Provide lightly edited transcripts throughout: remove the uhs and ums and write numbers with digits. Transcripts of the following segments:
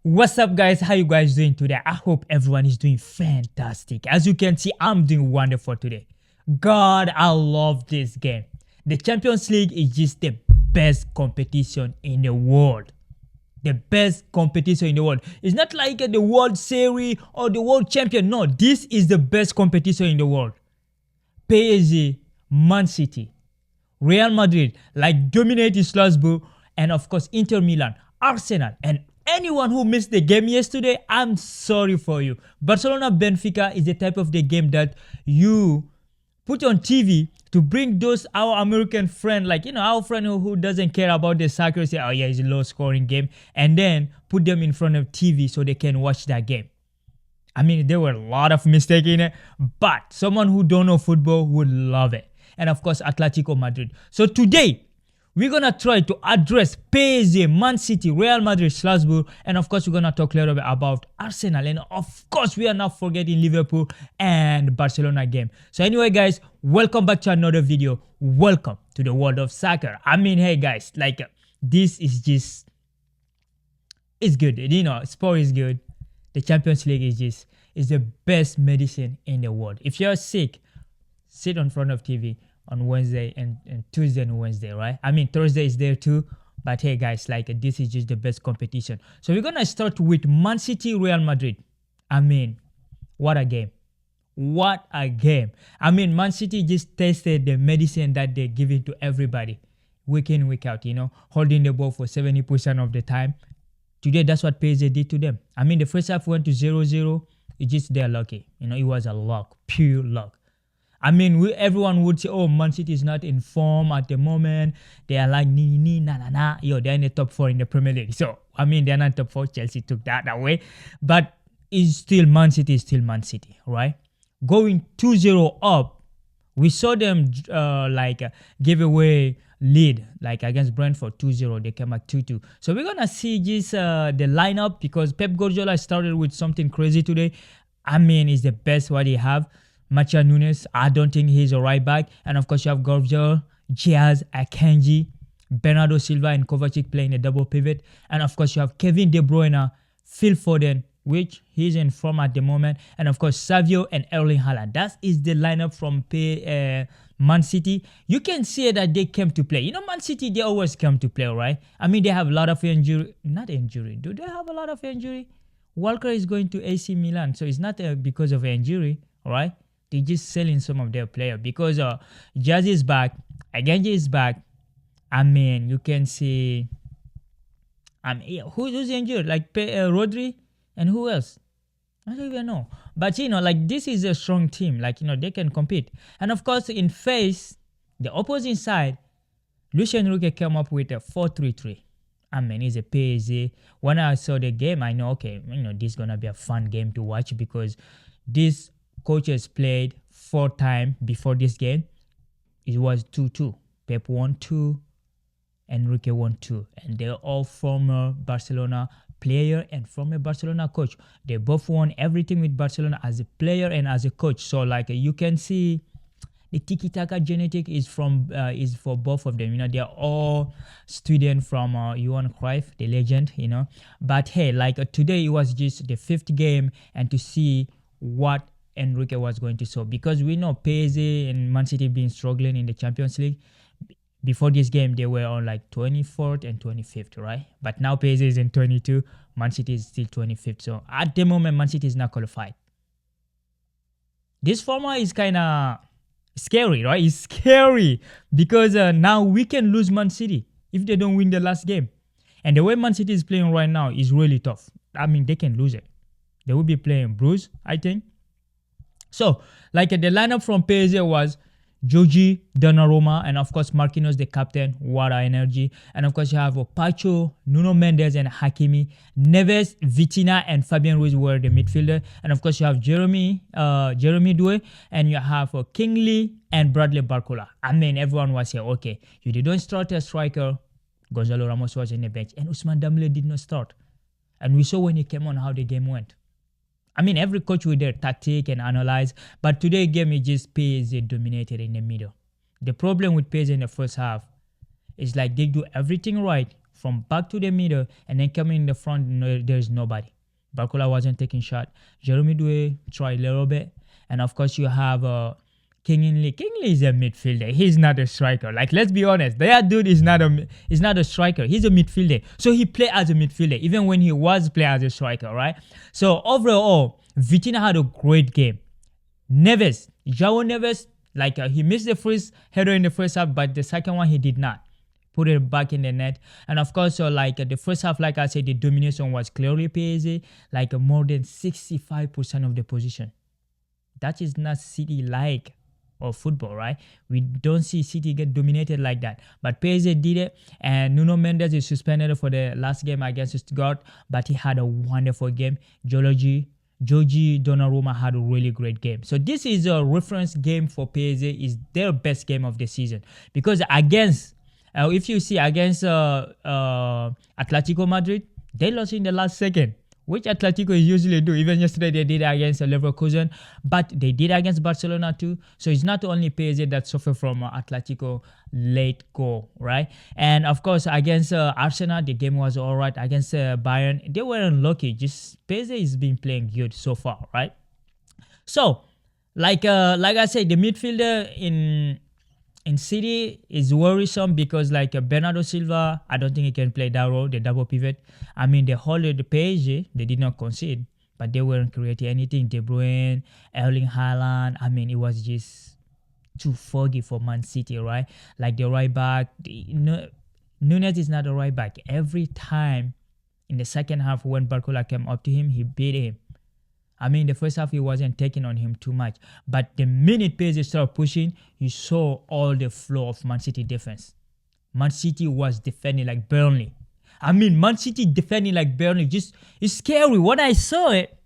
What's up, guys? How you guys doing today? I hope everyone is doing fantastic. As you can see, I'm doing wonderful today. God, I love this game. The Champions League is just the best competition in the world. The best competition in the world. It's not like the World Series or the World Champion. No, this is the best competition in the world. PSG, Man City, Real Madrid, like dominating Strasbourg, and of course Inter Milan, Arsenal, and anyone who missed the game yesterday, I'm sorry for you. Barcelona Benfica is the type of the game that you put on TV to bring those our American friend, like our friend who doesn't care about the soccer, say, oh yeah, it's a low scoring game, and then put them in front of TV so they can watch that game. I mean, there were a lot of mistakes in it, but someone who don't know football would love it. And of course, Atletico Madrid. So today, we're going to try to address PSG, Man City, Real Madrid, Strasbourg, and of course, we're going to talk a little bit about Arsenal. And of course, we are not forgetting Liverpool and Barcelona game. So anyway, guys, welcome back to another video. Welcome to the world of soccer. I mean, hey, guys, like this is just, it's good. Sport is good. The Champions League is the best medicine in the world. If you're sick, sit in front of TV on Wednesday and Tuesday and Wednesday, right? I mean, Thursday is there too. But hey, guys, like this is just the best competition. So we're going to start with Man City, Real Madrid. I mean, what a game. What a game. I mean, Man City just tested the medicine that they're giving to everybody. Week in, week out, holding the ball for 70% of the time. Today, that's what PSG did to them. I mean, the first half went to 0-0. It's just they're lucky. It was a luck, pure luck. I mean, everyone would say, oh, Man City is not in form at the moment. They are like, na. They're in the top 4 in the Premier League. So, I mean, they're not top 4. Chelsea took that away. But it's still Man City, right? Going 2-0 up, we saw them give away lead, like against Brentford 2-0. They came at 2-2. So we're going to see just the lineup because Pep Guardiola started with something crazy today. I mean, it's the best what they have. Macha Nunes, I don't think he's a right back. And of course, you have Gvardiol, Diaz, Akanji, Bernardo Silva, and Kovacic playing a double pivot. And of course, you have Kevin De Bruyne, Phil Foden, which he's in form at the moment. And of course, Savio and Erling Haaland. That is the lineup from Man City. You can see that they came to play. Man City, they always come to play, right? I mean, they have a lot of injury. Not injury. Do they have a lot of injury? Walker is going to AC Milan. So it's not because of injury, right? They're just selling some of their players because Jazz is back, Akanji is back. I mean, you can see who's injured? Like Rodri and who else? I don't even know. But like this is a strong team. Like they can compete. And of course, in face the opposing side, Luis Enrique came up with a 4-3-3. I mean, it's a PSG. When I saw the game, I know okay, this is gonna be a fun game to watch because this coaches played 4 times before this game. It was 2-2. Pep won 2, Enrique won 2, and they're all former Barcelona player and former Barcelona coach. They both won everything with Barcelona as a player and as a coach. So like you can see, the tiki-taka genetic is for both of them. They are all students from Johan Cruyff, the legend. But hey, like today it was just the 5th game, and to see what Enrique was going to show, because we know PSG and Man City been struggling in the Champions League. Before this game, they were on like 24th and 25th, right? But now PSG is in 22, Man City is still 25th. So at the moment, Man City is not qualified. This format is kind of scary, right? It's scary because now we can lose Man City if they don't win the last game. And the way Man City is playing right now is really tough. I mean, they can lose it. They will be playing Bruce, I think. So, like the lineup from PSG was Joji, Donnarumma, and of course Marquinhos, the captain. What a energy! And of course you have Pacho, Nuno Mendes, and Hakimi. Neves, Vitinha, and Fabian Ruiz were the midfielder. And of course you have Jeremy Doué, and you have Kingsley and Bradley Barcola. I mean, everyone was here. Okay, you didn't start a striker. Gonzalo Ramos was in the bench, and Ousmane Dembélé did not start. And we saw when he came on how the game went. I mean, every coach with their tactic and analyze, but today game is just PSG dominated in the middle. The problem with PSG in the first half is like they do everything right from back to the middle, and then coming in the front, no, there's nobody. Barcola wasn't taking shot. Jeremy Due tried a little bit. And of course, you have Kingley. Kingley is a midfielder. He's not a striker. Like, let's be honest. That dude is not a striker. He's a midfielder. So he played as a midfielder, even when he was playing as a striker, right? So overall, Vitinha had a great game. João Neves, like he missed the first header in the first half, but the second one he did not. Put it back in the net. And of course, the first half, like I said, the domination was clearly PSG, like more than 65% of the position. That is not City-like or football, right? We don't see City get dominated like that. But PSG did it, and Nuno Mendes is suspended for the last game against Stuttgart, but he had a wonderful game. Jogi Donnarumma had a really great game. So this is a reference game for PSG. Is their best game of the season. Because against, if you see against Atletico Madrid, they lost in the last second, which Atletico usually do. Even yesterday they did against Leverkusen, but they did against Barcelona too. So it's not only PSG that suffer from Atletico late goal, right? And of course against Arsenal, the game was all right. Against Bayern, they weren't lucky. Just PSG has been playing good so far, right? So, like I said, the midfielder in City is worrisome because Bernardo Silva, I don't think he can play that role, the double pivot. I mean, the whole of the PSG, they did not concede, but they weren't creating anything. De Bruyne, Erling Haaland, I mean, it was just too foggy for Man City, right? Like the right back, Nunez is not a right back. Every time in the second half when Barcola came up to him, he beat him. I mean, the first half, he wasn't taking on him too much. But the minute PSG started pushing, you saw all the flow of Man City defense. Man City was defending like Burnley. I mean, Man City defending like Burnley. Just, it's scary. When I saw it,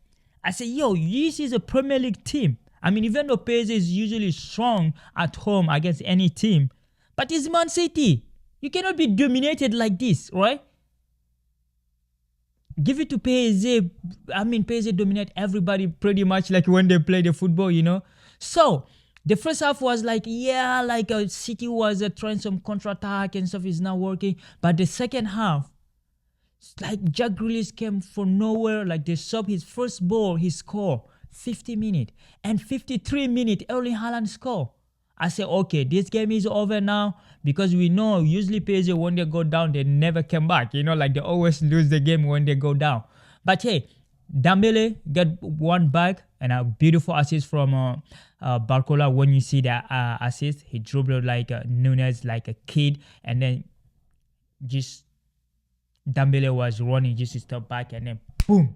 I said, yo, this is a Premier League team. I mean, even though PSG is usually strong at home against any team, but it's Man City. You cannot be dominated like this, right? Give it to PSG. I mean, PSG dominate everybody pretty much like when they play the football, you know. So, the first half was City was trying some counter-attack and stuff is not working. But the second half, Jack Grealish came from nowhere. Like they sub his first ball, he scored 50 minutes. And 53 minutes, Erling Haaland scored. I said, okay, this game is over now because we know usually PSG when they go down, they never come back. You know, like they always lose the game when they go down. But hey, Dembele got one back and a beautiful assist from Barcola. When you see that assist, he dribbled like Nunez, like a kid, and then just Dembele was running just to step back and then boom,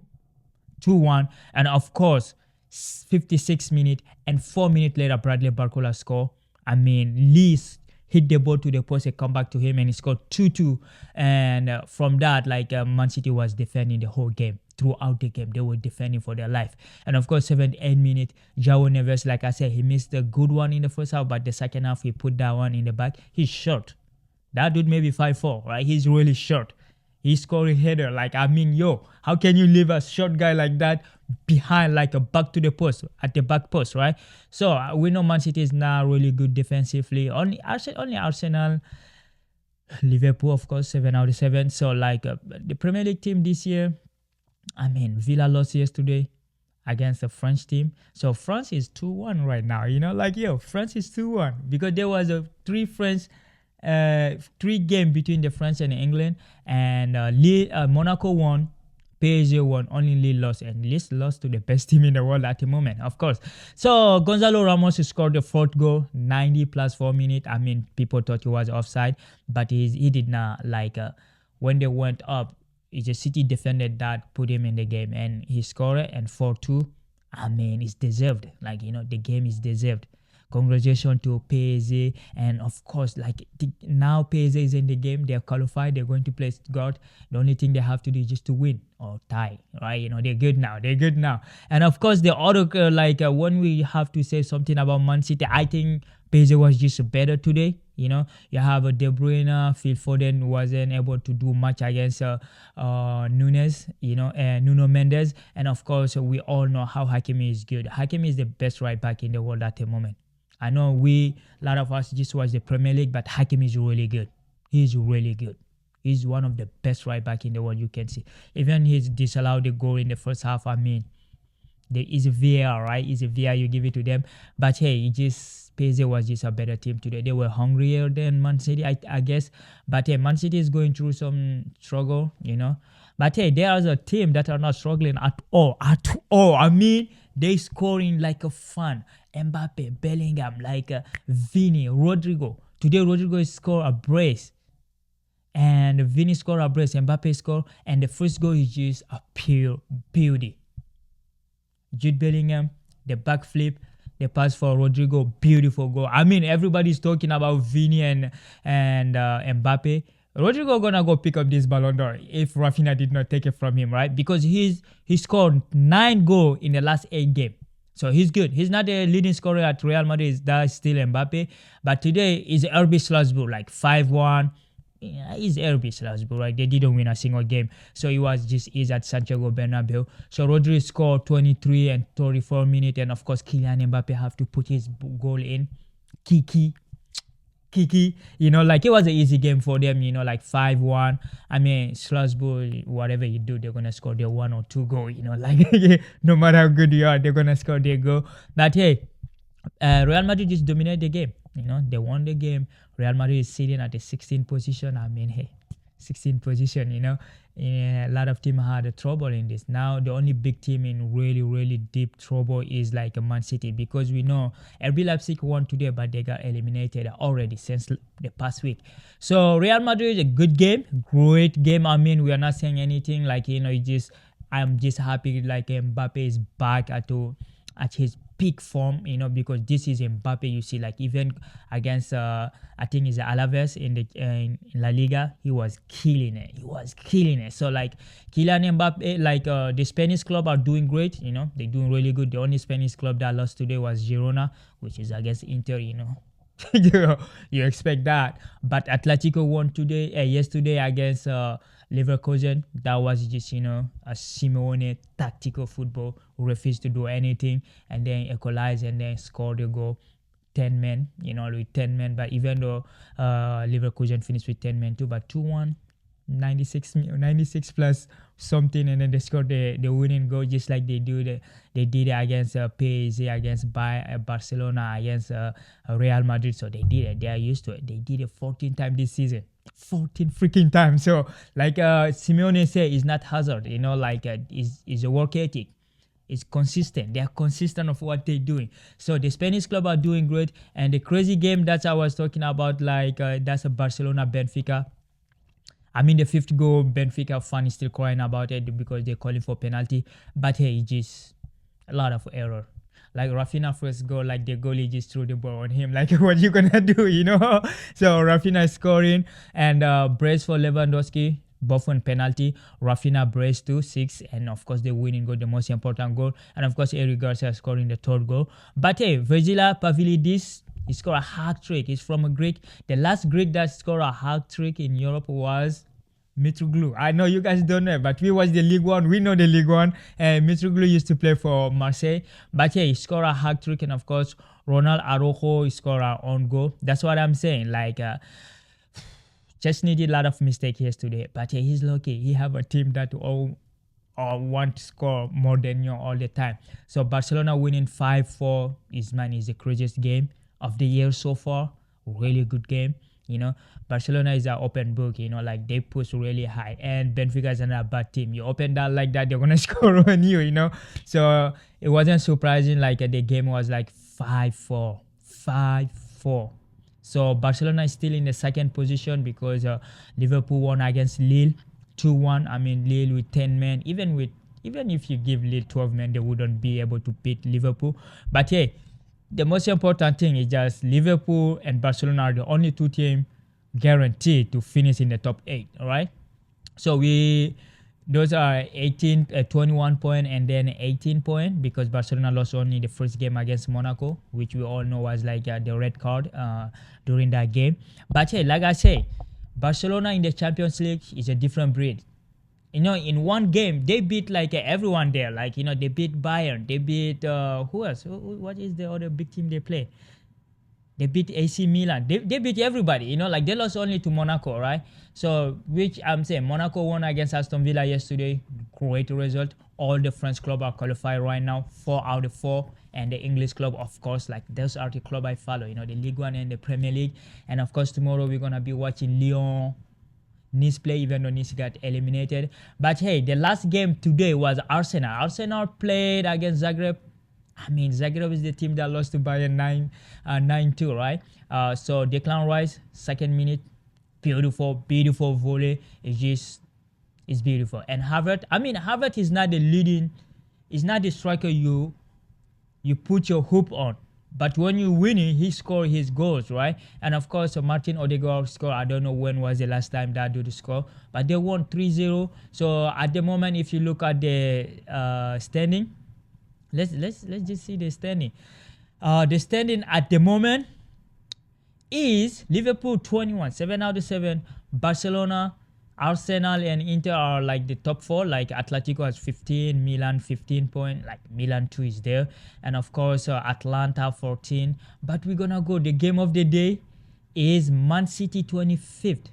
2-1. And of course, 56 minutes and 4 minutes later, Bradley Barcola scored. I mean, Lee hit the ball to the post and come back to him and he scored 2-2. And from that, Man City was defending the whole game. Throughout the game, they were defending for their life. And of course, 78 minutes, João Neves, like I said, he missed a good one in the first half, but the second half, he put that one in the back. He's short. That dude maybe 5'4", right? He's really short. He's scoring header. How can you leave a short guy like that behind, like a back to the post, at the back post, right? So we know Man City is not really good defensively. Only Arsenal, Liverpool, of course, 7 out of 7. So the Premier League team this year, I mean, Villa lost yesterday against the French team. So France is 2-1 right now. You know, France is 2-1 because there was a 3 game between the France and England, and Monaco won, PSG won, only Lille lost, and Lille lost to the best team in the world at the moment, of course. So Gonzalo Ramos scored the 4th goal, 90 plus 4 minutes. I mean, people thought he was offside, but he did not. When they went up, it's a City defended that, put him in the game, and he scored it, and 4-2. I mean, it's deserved. The game is deserved. Congratulations to PSG, and of course, now PSG is in the game. They're qualified. They're going to play Stuttgart. The only thing they have to do is just to win or tie, right? You know, they're good now. And of course, the other when we have to say something about Man City, I think PSG was just better today. You know, you have a De Bruyne, Phil Foden wasn't able to do much against Nunez, and Nuno Mendes. And of course, we all know how Hakimi is good. Hakimi is the best right back in the world at the moment. I know a lot of us just watch the Premier League, but Hakimi is really good. He's really good. He's one of the best right back in the world, you can see. Even he's disallowed the goal in the first half. I mean, there is a VAR, right? It's a VAR, you give it to them. But hey, it just PSG was just a better team today. They were hungrier than Man City, I guess. But hey, Man City is going through some struggle, you know. But hey, there is a team that are not struggling at all. At all. I mean, they scoring like a fun. Mbappe, Bellingham, like Vini, Rodrigo. Today, Rodrigo scored a brace. And Vini scored a brace. Mbappe scored. And the first goal is just a pure beauty. Jude Bellingham, the backflip, the pass for Rodrigo, beautiful goal. I mean, everybody's talking about Vini and Mbappe. Rodrigo gonna go pick up this Ballon d'Or if Rafinha did not take it from him, right? Because he scored 9 goals in the last 8 games. So he's good. He's not the leading scorer at Real Madrid. That's still Mbappe. But today is RB Salzburg, like 5-1. Yeah, it's RB Salzburg, right? They didn't win a single game. So it was just easy at Santiago Bernabeu. So Rodri scored 23 and 34 minutes. And of course, Kylian Mbappe have to put his goal in. Kiki. You know, like it was an easy game for them, you know, like 5-1. I mean, Salzburg, whatever you do, they're going to score their 1 or 2 goal, you know, like no matter how good you are, they're going to score their goal. But hey, Real Madrid just dominated the game. You know, they won the game. Real Madrid is sitting at the 16th position. I mean, hey, 16th position, you know. A lot of teams had trouble in this. Now, the only big team in really, really deep trouble is like a Man City, because we know RB Leipzig won today, but they got eliminated already since the past week. So, Real Madrid is a good game, great game. I mean, we are not saying anything like, you know, I'm just happy like Mbappe is back at his peak form, you know, because this is Mbappe. You see, like even against I think it's Alaves in La Liga, he was killing it. So like Kylian Mbappe, like the Spanish club are doing great, you know, they're doing really good. The only Spanish club that lost today was Girona, which is against Inter, you know. You expect that, but Atletico won yesterday against Leverkusen. That was just, you know, a Simeone tactical football, who refused to do anything and then equalize and then score the goal. 10 men, you know, with 10 men. But even though Leverkusen finished with 10 men too, but 2-1, 96 plus something, and then they scored the winning goal, just like they did it against PSG, against Barcelona, against Real Madrid. So they did it. They are used to it. They did it 14 times this season. 14 freaking times. So like Simeone said, it's not hazard, you know, like it's a work ethic. It's consistent. They are consistent of what they're doing. So the Spanish club are doing great. And the crazy game that I was talking about, like that's a Barcelona Benfica. I mean, the 5th goal, Benfica fan is still crying about it because they're calling for penalty. But hey, it's just a lot of error. Like Rafinha first goal, like the goalie just threw the ball on him. Like, what you gonna do, you know? So Rafinha is scoring, and brace for Lewandowski, both on penalty. Rafinha brace too, 6, and of course the winning goal, the most important goal. And of course Eric Garcia scoring the 3rd goal. But hey, Virgila Pavlidis, he scored a hat trick. He's from a Greek. The last Greek that scored a hat trick in Europe was Mitroglou. I know you guys don't know, but we watch the League One. We know the League One. Mitroglou used to play for Marseille. But yeah, he scored a hat trick, and of course Ronald Araujo scored an own goal. That's what I'm saying. Like Chesney did a lot of mistakes yesterday, but yeah, he's lucky. He have a team that all want to score more than you all the time. So Barcelona winning 5-4 is the craziest game of the year so far. Really good game. You know, Barcelona is an open book, you know, like they push really high, and Benfica is another bad team. You open that like that, they're going to score on you, you know. So it wasn't surprising, like the game was like 5-4. So Barcelona is still in the 2nd position because Liverpool won against Lille 2-1. I mean, Lille with 10 men, even if you give Lille 12 men, they wouldn't be able to beat Liverpool. But hey, the most important thing is just Liverpool and Barcelona are the only 2 teams guaranteed to finish in the top 8. All right. So those are 21 points and then 18 points, because Barcelona lost only the first game against Monaco, which we all know was like the red card during that game. But hey, like I say, Barcelona in the Champions League is a different breed. You know, in one game, they beat like everyone there. Like, you know, they beat Bayern. They beat, who else? What is the other big team they play? They beat AC Milan. They beat everybody, you know, like they lost only to Monaco, right? So, which I'm saying, Monaco won against Aston Villa yesterday. Great result. All the French clubs are qualified right now, 4 out of 4. And the English club, of course, like those are the club I follow, you know, the Ligue 1 and the Premier League. And of course, tomorrow we're going to be watching Lyon Nice play, even though Nice got eliminated. But hey, the last game today was Arsenal. Arsenal played against Zagreb. I mean, Zagreb is the team that lost to Bayern 9-2, right? So Declan Rice, second minute, beautiful volley. It's beautiful. And Havertz, I mean, Havertz is not the leading, is not the striker you put your hope on. But when you winning, he score his goals, right? And of course, Martin Odegaard score. I don't know when was the last time that did the score, but they won 3-0. So at the moment, if you look at the standing, let's just see the standing. The standing at the moment is Liverpool 21, 7 out of 7. Barcelona, Arsenal and Inter are like the top 4. Like Atletico has 15, Milan 15 points, like Milan 2 is there, and of course Atlanta 14. But we're gonna go, the game of the day is Man City 25th,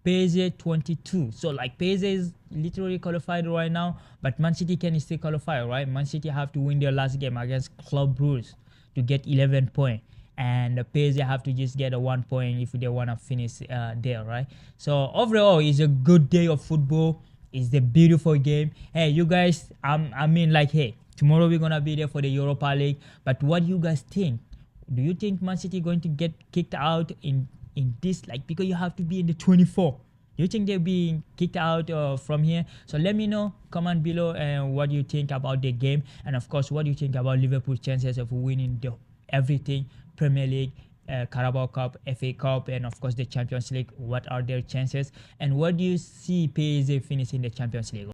PSG 22. So like PSG is literally qualified right now, but Man City can still qualify, right? Man City have to win their last game against Club Brugge to get 11 points. And the PSG have to just get a 1 point if they want to finish there, right? So overall, it's a good day of football. It's a beautiful game. Hey, you guys, I mean, like, hey, tomorrow we're going to be there for the Europa League. But what do you guys think? Do you think Man City going to get kicked out in this? Like, because you have to be in the 24. Do you think they're being kicked out from here? So let me know, comment below, and what you think about the game. And of course, what do you think about Liverpool's chances of winning everything? Premier League, Carabao Cup, FA Cup, and of course the Champions League. What are their chances? And what do you see PSG finishing the Champions League?